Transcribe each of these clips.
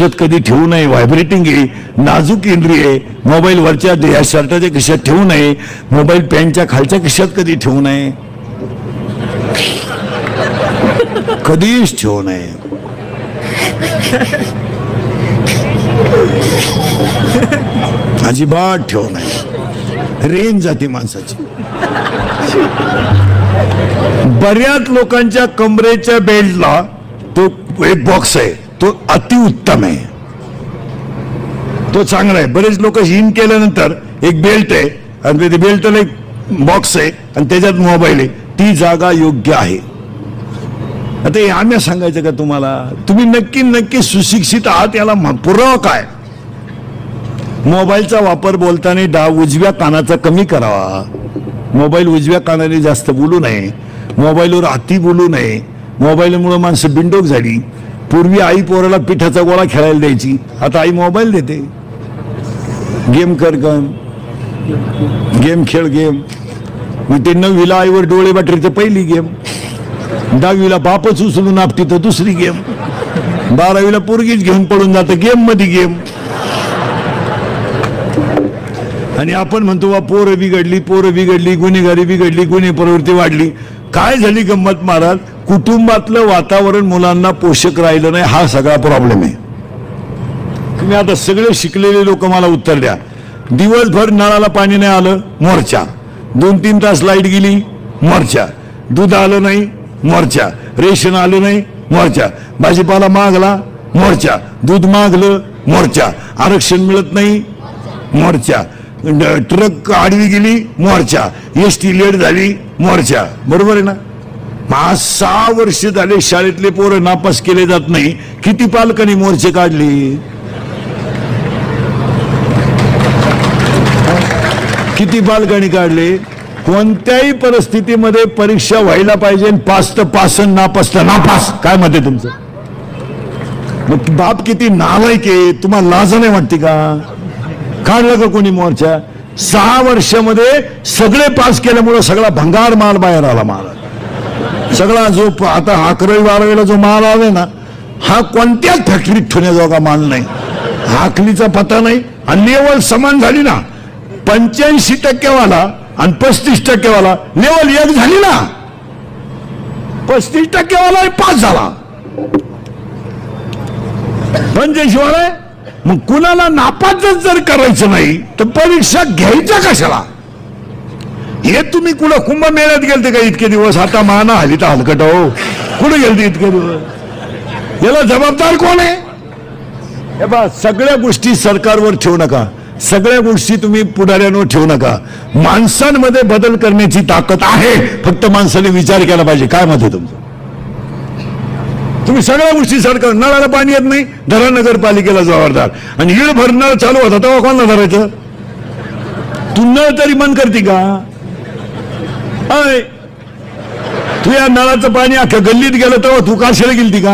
खिशात कधी ठेवू नये, व्हायब्रेटिंग आहे, नाजूक इंद्रिय आहे, मोबाईल वरच्या या शर्टाच्या खिशात ठेवू नये, मोबाईल पॅन्टच्या खालच्या खिशात कधी ठेवू नये, कधीच ठेवू नये. अजिबात ठेवू नये, रेंज जाते माणसाची. बऱ्याच लोकांच्या कमरेच्या बेल्टला तो एक बॉक्स आहे, तो अतिउत्तम आहे, तो चांगला आहे. बरेच लोक हिन केल्यानंतर एक बेल्ट आहे आणि ते बेल्टला एक बॉक्स आहे आणि त्याच्यात मोबाईल आहे, ती जागा योग्य आहे. आता हे आम्ही सांगायचं का तुम्हाला? तुम्ही नक्की सुशिक्षित आहात याला पुरावा काय? मोबाईलचा वापर बोलताना उजव्या कानाचा कमी करावा, मोबाईल उजव्या कानाने जास्त बोलू नये, मोबाईलवर अति बोलू नये. मोबाईलमुळे माणसं बिंडोक झाली. पूर्वी आई पोराला पिठाचा गोळा खेळायला द्यायची, आता आई मोबाईल देते. गेम कर, गेम खेळ, गेम. मग ते 9वीला आईवर डोळे बाटरी तर पहिली गेम, 10वीला बापच उचलून आपटी तर दुसरी गेम, 12वीला पोरगीच घेऊन पडून जातं गेम मध्ये गेम. आणि आपण म्हणतो वा पोरं बिघडली, गुन्हेगारी बिघडली, गुन्हे प्रवृत्ती वाढली. काय झाली गंमत महाराज? कुटुंबातलं वातावरण मुलांना पोषक राहिलं नाही, हा सगळा प्रॉब्लेम आहे. तुम्ही आता सगळे शिकलेले लोक मला उत्तर द्या. दिवसभर नळाला पाणी नाही आलं, मोर्चा. 2-3 तास लाईट गेली, मोर्चा. दूध आलं नाही, मोर्चा. रेशन आलं नाही, मोर्चा. भाजीपाला मागला, मोर्चा. दूध मागलं, मोर्चा. आरक्षण मिळत नाही, मोर्चा. ट्रक आडवी गेली, मोर्चा. एसटी लेट झाली, मोर्चा. बरोबर आहे ना? 6 वर्ष झाले शाळेतले पोरं नापास केले जात नाही. किती पालकांनी मोर्चे काढले? किती पालकांनी काढले? कोणत्याही परिस्थितीमध्ये परीक्षा व्हायला पाहिजे, पास तर पास, नापास तर नापास. काय मत आहे तुमचं? मग बाप किती नालायक आहे, तुम्हाला लाज नाही वाटते का? काढलं का कोणी मोर्चा? 6 वर्षामध्ये सगळे पास केल्यामुळे सगळा भंगार माल बाहेर आला. माल सगळा जो आता 11वी-12वीला जो माल आलाय ना, हा कोणत्याच फॅक्टरीत ठेवण्याजोगा माल नाही. हाकलीचा पत्ता नाही. आणि लेवल समान झाली ना, 85% वाला आणि 35% वाला लेवल एक झाली ना, 35% वाला पास झाला, 85 वाला. मग कुणाला नापासच जर करायचं नाही तर परीक्षा घ्यायच्या कशाला? हे तुम्ही कुठं कुंभमेळ्यात गेलते का इतके दिवस? आता माना हली तर हलकट हो, कुठे गेलते इतके दिवस? याला जबाबदार कोण आहे? हे बा, सगळ्या गोष्टी सरकारवर ठेवू नका, सगळ्या गोष्टी तुम्ही पुढाऱ्यांवर ठेवू नका. माणसांमध्ये बदल करण्याची ताकद आहे, फक्त माणसाने विचार केला पाहिजे. काय मत आहे तुमचं? तुम्ही सगळ्या गोष्टी सरकार, नळाला पाणी येत नाही, धरा नगरपालिकेला जबाबदार. आणि इळ भर नळ चालू होता तेव्हा कोणाला धरायचं? तू नळ तरी बंद करते का? तू या नळाचं पाणी अख्ख्या गल्लीत गेलं तेव्हा तू काशाला गेलती का?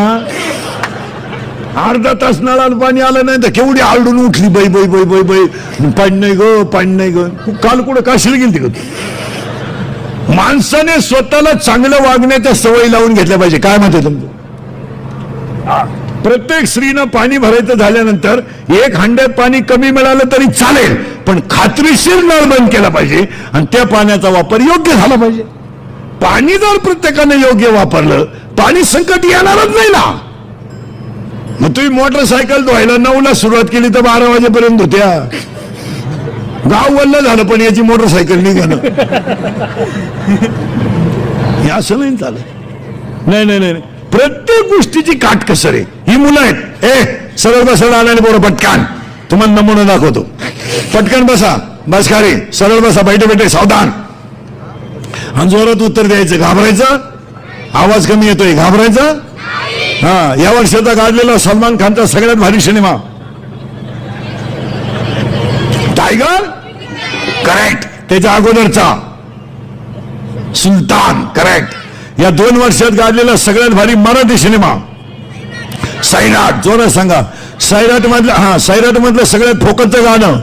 अर्धा तास नळाला पाणी आलं नाही तर केवढी आरडून उठली, बाई बाई बाई बाई बाई, पाणी नाही ग, पाणी नाही ग. काल कुठं काशाला गेलती का तू? माणसाने स्वतःला चांगलं वागण्याच्या सवयी लावून घेतल्या पाहिजे. काय म्हणते तुमचं? प्रत्येक स्त्रीनं पाणी भरायचं झाल्यानंतर 1 हंड्यात पाणी कमी मिळालं तरी चालेल, पण खात्रीशीर नळ बंद केला पाहिजे आणि त्या पाण्याचा वापर योग्य झाला पाहिजे. पाणी जर प्रत्येकाने योग्य वापरलं, पाणी संकट येणारच नाही ना. मग तुम्ही मोटरसायकल धुवायला 9ला सुरुवात केली तर 12 वाजेपर्यंत होत्या. गाव वल्ल झालं पण याची मोटरसायकल निघालं. हे असं नाही चालत. नाही नाही नाही, प्रत्येक गोष्टीची काटकसर आहे. ही मुलं आहेत, सरळ बसायला आल्याने बरोबर पटकन तुम्हाला नमुना दाखवतो. पटकन बसा, बस खाली, सरळ बसा, बैठे बैठे सावधान. आणि जोरात उत्तर द्यायचं. घाबरायचं? आवाज कमी येतोय, घाबरायचं? हा, या वर्षाचा काढलेला सलमान खानचा सगळ्यात भारी सिनेमा टायगर, करेक्ट. त्याच्या अगोदरचा सुलतान, करेक्ट. या 2 वर्षात गाजलेला सगळ्यात भारी मराठी सिनेमा सैराट. जोरात सांगा. सैराट मधलं, हा, सैराट मधलं सगळ्यात फोकसचं गाणं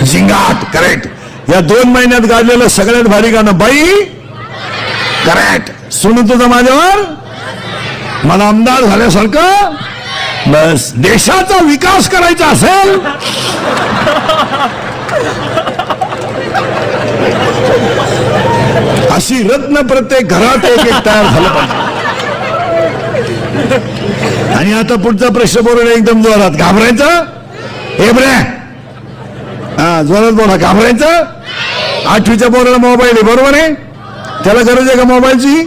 झिंगाट, करेक्ट. या 2 महिन्यात गाजलेलं सगळ्यात भारी गाणं बाई, करेक्ट. सुनू तुझं माझ्यावर, मला आमदार झाल्यासारखं बस देशाचा विकास करायचा असेल अशी रत्न प्रत्येक घरात एक एक तयार झालं पाहिजे. आणि आता पुढचा प्रश्न बोलून एकदम जोरात. घाबरायचं हे बरे हा जोरात बोला. घाबरायचं 8वीच्या पोराला मोबाईल आहे बरोबर आहे. त्याला गरज आहे का मोबाईलची.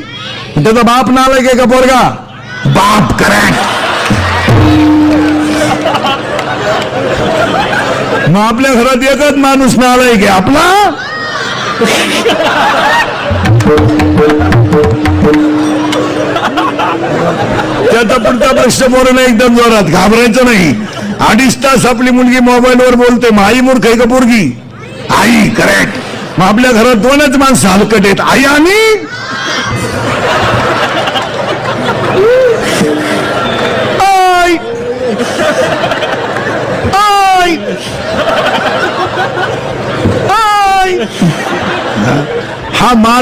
त्याचा बाप नालायक आहे का पोरगा. बाप करेक्ट. मग आपल्या घरात एकच माणूस नालायक आहे आपला. त्याचा पुढचा प्रश्न बोलणं एकदम जोरात. घाबरायचं नाही. 2.5 तास आपली मुलगी मोबाईलवर बोलते. मग आई मूर्ख आहे का पोरगी. आई करेक्ट. मग आपल्या घरात 2च माणसं हलकट आहेत. आई आणि आई. आई आई. हा मार